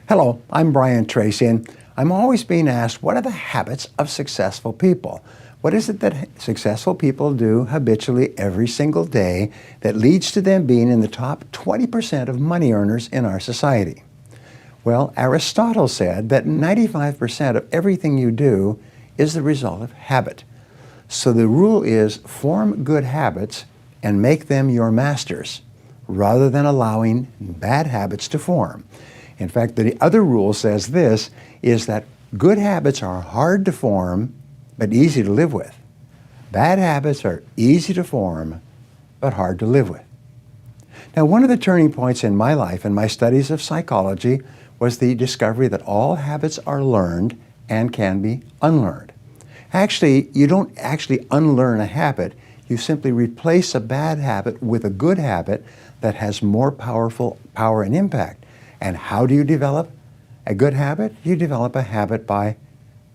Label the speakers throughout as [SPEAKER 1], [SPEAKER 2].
[SPEAKER 1] Hello, I'm Brian Tracy, and I'm always being asked, what are the habits of successful people? What is it that successful people do habitually every single day that leads to them being in the top 20% of money earners in our society? Well, Aristotle said that 95% of everything you do is the result of habit. So the rule is form good habits and make them your masters, rather than allowing bad habits to form. In fact, the other rule says this, is that good habits are hard to form, but easy to live with. Bad habits are easy to form, but hard to live with. Now, one of the turning points in my life and my studies of psychology was the discovery that all habits are learned and can be unlearned. Actually, you don't actually unlearn a habit. You simply replace a bad habit with a good habit that has more power and impact. And how do you develop a good habit? You develop a habit by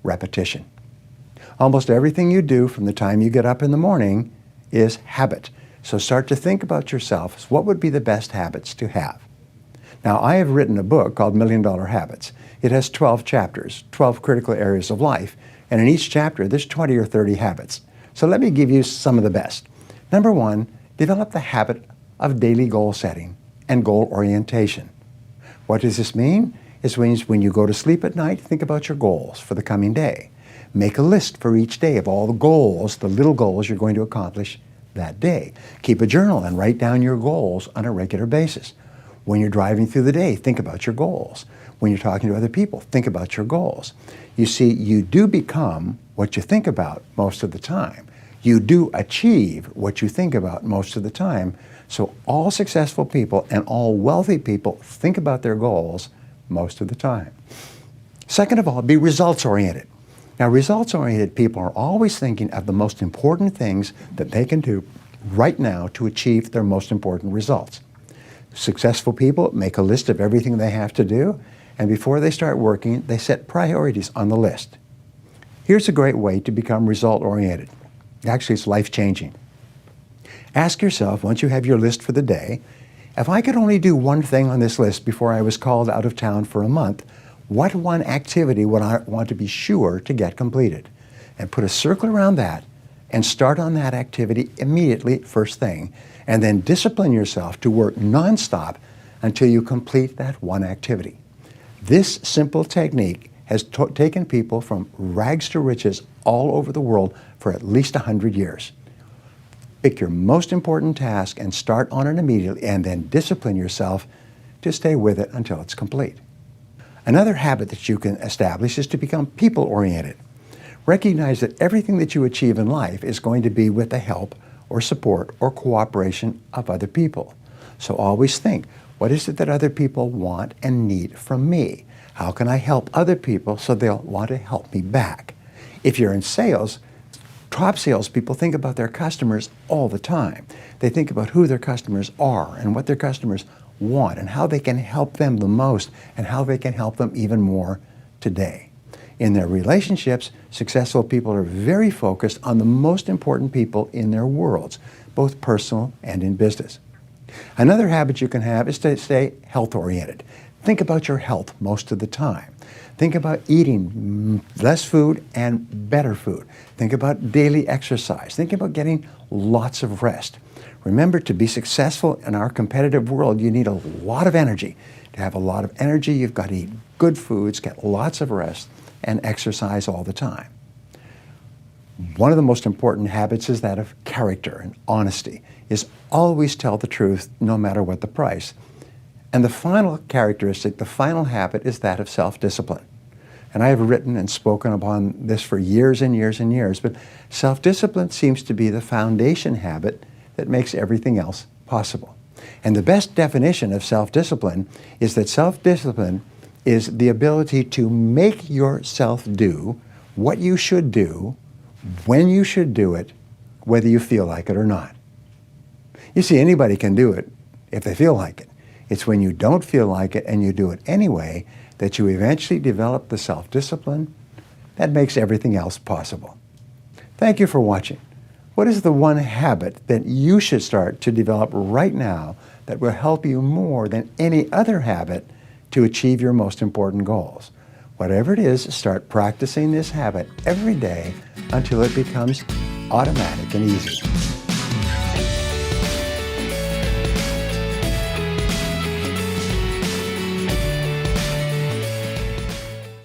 [SPEAKER 1] repetition. Almost everything you do from the time you get up in the morning is habit. So start to think about yourself. What would be the best habits to have? Now, I have written a book called $1 Million Habits. It has 12 chapters, 12 critical areas of life. And in each chapter, there's 20 or 30 habits. So let me give you some of the best. Number one, develop the habit of daily goal setting and goal orientation. What does this mean? It means when you go to sleep at night, think about your goals for the coming day. Make a list for each day of all the goals, the little goals you're going to accomplish that day. Keep a journal and write down your goals on a regular basis. When you're driving through the day, think about your goals. When you're talking to other people, think about your goals. You see, you do become what you think about most of the time. You do achieve what you think about most of the time. So all successful people and all wealthy people think about their goals most of the time. Second of all, be results-oriented. Now, results-oriented people are always thinking of the most important things that they can do right now to achieve their most important results. Successful people make a list of everything they have to do, and before they start working, they set priorities on the list. Here's a great way to become result-oriented. Actually, it's life-changing. Ask yourself, once you have your list for the day, if I could only do one thing on this list before I was called out of town for a month, what one activity would I want to be sure to get completed? And put a circle around that and start on that activity immediately, first thing, and then discipline yourself to work nonstop until you complete that one activity. This simple technique has taken people from rags to riches all over the world for at least 100 years. Pick your most important task and start on it immediately, and then discipline yourself to stay with it until it's complete. Another habit that you can establish is to become people-oriented. Recognize that everything that you achieve in life is going to be with the help or support or cooperation of other people. So always think, what is it that other people want and need from me? How can I help other people so they'll want to help me back? If you're in sales, top salespeople think about their customers all the time. They think about who their customers are and what their customers want and how they can help them the most and how they can help them even more today. In their relationships, successful people are very focused on the most important people in their worlds, both personal and in business. Another habit you can have is to stay health-oriented. Think about your health most of the time. Think about eating less food and better food. Think about daily exercise. Think about getting lots of rest. Remember, to be successful in our competitive world, you need a lot of energy. To have a lot of energy, you've got to eat good foods, get lots of rest, and exercise all the time. One of the most important habits is that of character and honesty, is always tell the truth no matter what the price. And the final characteristic, the final habit, is that of self-discipline. And I have written and spoken upon this for years and years and years, but self-discipline seems to be the foundation habit that makes everything else possible. And the best definition of self-discipline is that self-discipline is the ability to make yourself do what you should do, when you should do it, whether you feel like it or not. You see, anybody can do it if they feel like it. It's when you don't feel like it and you do it anyway that you eventually develop the self-discipline that makes everything else possible. Thank you for watching. What is the one habit that you should start to develop right now that will help you more than any other habit to achieve your most important goals. Whatever it is, start practicing this habit every day until it becomes automatic and easy.